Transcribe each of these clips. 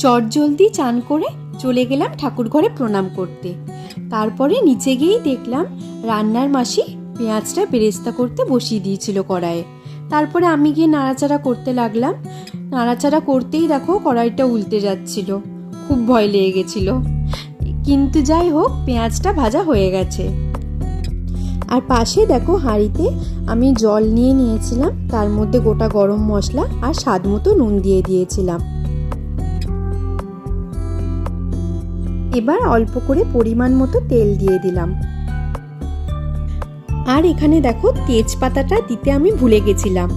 চটজলদি চান করে চলে গেলাম ঠাকুর ঘরে প্রণাম করতে। তারপরে নিচে গিয়েই দেখলাম রান্নার মাসি পেঁয়াজটা বেরেস্তা করতে বসিয়ে দিয়েছিল কড়াইয়ে। তারপরে আমি গিয়ে নাড়াচাড়া করতে লাগলাম। নাড়াচাড়া করতেই দেখো কড়াইটা উল্টে যাচ্ছিল, খুব ভয় লেগে গেছিল। কিন্তু যাই হোক, পেঁয়াজটা ভাজা হয়ে গেছে। আর পাশে দেখো হাঁড়িতে আমি জল নিয়ে নিয়েছিলাম, তার মধ্যে গোটা গরম মশলা আর স্বাদ মতো নুন দিয়ে দিয়েছিলাম। এবার অল্প করে পরিমাণ মতো তেল দিয়ে দিলাম। আর এখানে দেখো তেজপাতাটা দিতে আমি ভুলে গেছিলাম,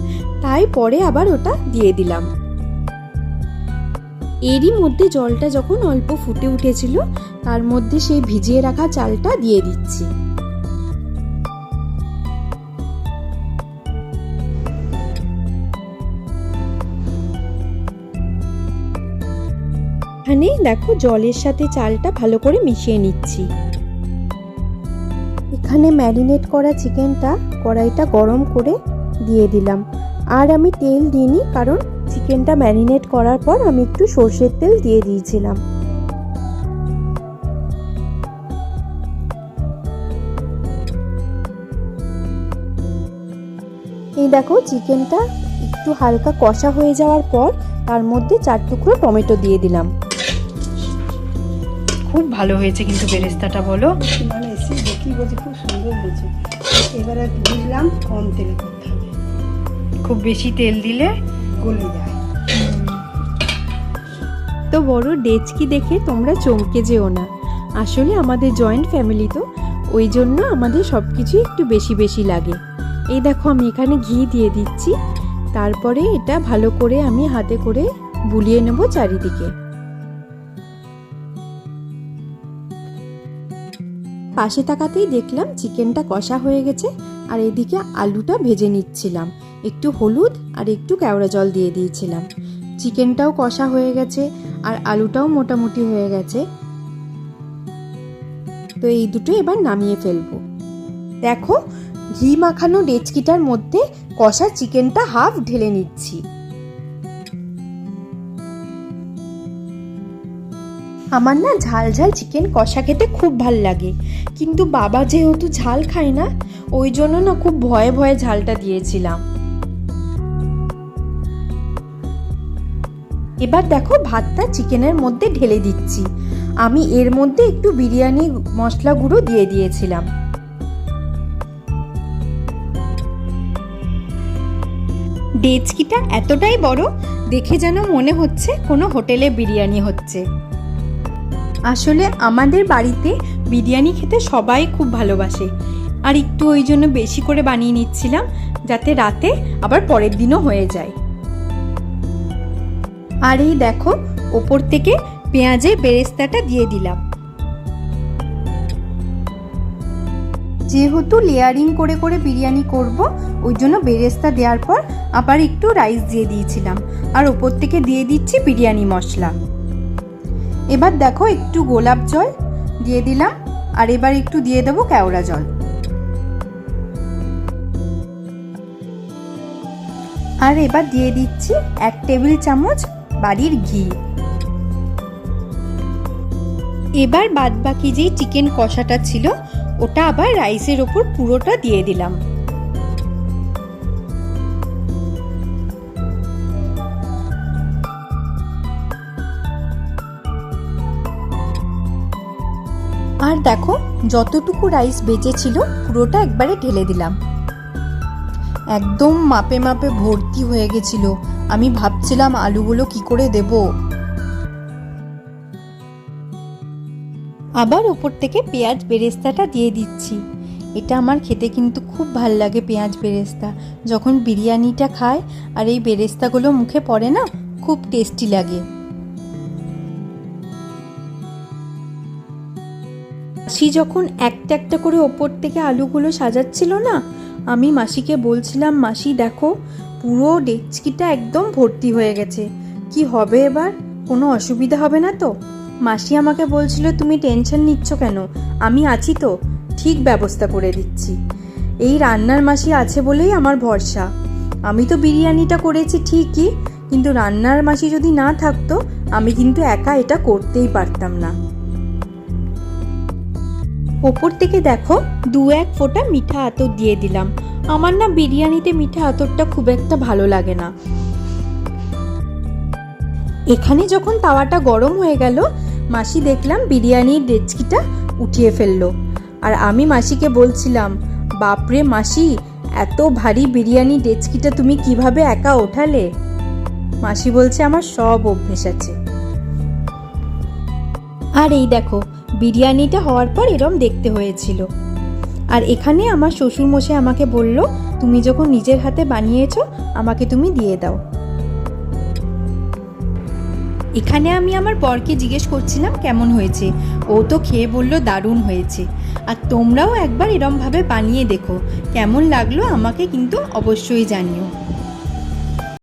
তাই পরে আবার ওটা দিয়ে দিলাম। এরই মধ্যে জলটা যখন অল্প ফুটে উঠেছিল, তার মধ্যে সেই ভিজিয়ে রাখা চালটা দিয়ে দিচ্ছি। এখানে দেখো জলের সাথে চালটা ভালো করে মিশিয়ে নিচ্ছি। এখানে ম্যারিনেট করা চিকেনটা কড়াইটা গরম করে দিয়ে দিলাম। আর আমি তেল দিইনি, কারণ চিকেনটা ম্যারিনেট করার পর আমি একটু সর্ষের তেল দিয়ে দিয়েছিলাম। এই দেখো চিকেনটা একটু হালকা কষা হয়ে যাওয়ার পর তার মধ্যে 4 টুকরো টমেটো দিয়ে দিলাম। খুব ভালো হয়েছে কিন্তু বেরেস্তাটা, বলো? মানে এসে দেখি বলছি খুব সুন্দর হয়েছে। এবারে বুঝলাম কম তেলে করতে হবে, খুব বেশি তেল দিলে গলে যায়। তো বড় ডেচকি দেখে তোমরা চমকে যেও না, আসলে আমাদের জয়েন্ট ফ্যামিলি তো, ওই জন্য আমাদের সব কিছু একটু বেশি বেশি লাগে। এই দেখো আমি এখানে ঘি দিয়ে দিচ্ছি। তারপরে এটা ভালো করে আমি হাতে করে বুলিয়ে নেব চারিদিকে। পাশে তাকাতেই দেখলাম চিকেনটা কষা হয়ে গেছে, আর এদিকে আলুটা ভেজে নিচ্ছিলাম। একটু হলুদ আর একটু কেওড়া জল দিয়ে দিয়েছিলাম। চিকেনটাও কষা হয়ে গেছে আর আলুটাও মোটামুটি হয়ে গেছে। তো এই দুটো এবার নামিয়ে ফেলবো। দেখো ঘি মাখানো ডেচকিটার মধ্যে কষা চিকেনটা হাফ ঢেলে নিচ্ছি। আমার না ঝাল ঝাল চিকেন কষা খেতে খুব ভাল লাগে, কিন্তু বাবা যেহেতু ঝাল খায় না, ওই জন্য না খুব ভয়ে ভয়ে ঝালটা দিয়েছিলাম। এবার দেখো ভাতটা চিকেনের মধ্যে ঢেলে দিচ্ছি। আমি এর মধ্যে একটু বিরিয়ানি মশলা গুঁড়ো দিয়ে দিয়েছিলাম। ডেচকিটা এতটাই বড়, দেখে যেন মনে হচ্ছে কোনো হোটেলে বিরিয়ানি হচ্ছে। আসলে আমাদের বাড়িতে বিরিয়ানি খেতে সবাই খুব ভালোবাসে, আর একটু ওই জন্য বেশি করে বানিয়ে নিচ্ছিলাম, যাতে রাতে আবার পরের দিনও হয়ে যায়। আর এই দেখো ওপর থেকে পেঁয়াজের বেরেস্তাটা দিয়ে দিলাম। যেহেতু লেয়ারিং করে করে বিরিয়ানি করব, ওই জন্য বেরেস্তা দেওয়ার পর আবার একটু রাইস দিয়ে দিয়েছিলাম, আর ওপর থেকে দিয়ে দিচ্ছি বিরিয়ানি মশলা। এবার দেখো একটু গোলাপ জল দিয়ে দিলাম, আর এবার একটু দিয়ে দেবো কেওড়া জল। আর এবার দিয়ে দিচ্ছি 1 টেবিল চামচ বাড়ির ঘি। এবার বাদবাকি যেই চিকেন কষাটা ছিল ওটা আবার রাইসের ওপর পুরোটা দিয়ে দিলাম। আর দেখো যতটুকু রাইস বেঁচেছিল পুরোটা একবারে ঢেলে দিলাম। একদম মাপে মাপে ভর্তি হয়ে গেছিল। আমি ভাবছিলাম আলুগুলো কি করে দেব। আবার ওপর থেকে পেঁয়াজ বেরেস্তাটা দিয়ে দিচ্ছি। এটা আমার খেতে কিন্তু খুব ভাল লাগে, পেঁয়াজ বেরেস্তা। যখন বিরিয়ানিটা খায় আর এই বেরেস্তাগুলো মুখে পড়ে না, খুব টেস্টি লাগে। মাসি যখন একটা একটা করে ওপর থেকে আলুগুলো সাজাচ্ছিল না, আমি মাসিকে বলছিলাম, মাসি দেখো পুরো ডেচকিটা একদম ভর্তি হয়ে গেছে, কি হবে এবার, কোনো অসুবিধা হবে না তো? মাসি আমাকে বলছিল, তুমি টেনশন নিচ্ছ কেন, আমি আছি তো, ঠিক ব্যবস্থা করে দিচ্ছি। এই রান্নার মাসি আছে বলেই আমার ভরসা। আমি তো বিরিয়ানিটা করেছি ঠিকই, কিন্তু রান্নার মাসি যদি না থাকতো আমি কিন্তু একা এটা করতেই পারতাম না। ওপর থেকে দেখো 2-1 ফোঁটা মিঠা আতর দিয়ে দিলাম। আমার না বিরিয়ানিতে মিঠা আতরটা খুব একটা ভালো লাগে না। এখানে যখন তাওয়াটা গরম হয়ে গেল, মাসি দেখলাম বিরিয়ানির ডেচকিটা উঠিয়ে ফেললো। আর আমি মাসিকে বলছিলাম, বাপরে মাসি, এত ভারী বিরিয়ানি ডেচকিটা তুমি কিভাবে একা ওঠালে? মাসি বলছে, আমার সব অভ্যেস আছে। আর এই দেখো, বিরিয়ানিটা হওয়ার পর এরম দেখতে হয়েছিল। আর এখানে আমার শ্বশুরমশাই আমাকে বলল, তুমি যখন নিজের হাতে বানিয়েছো আমাকে তুমি দিয়ে দাও। এখানে আমি আমার বরকে জিজ্ঞেস করছিলাম কেমন হয়েছে। ও তো খেয়ে বলল দারুণ হয়েছে। আর তোমরাও একবার এরমভাবে বানিয়ে দেখো, কেমন লাগলো আমাকে কিন্তু অবশ্যই জানিও।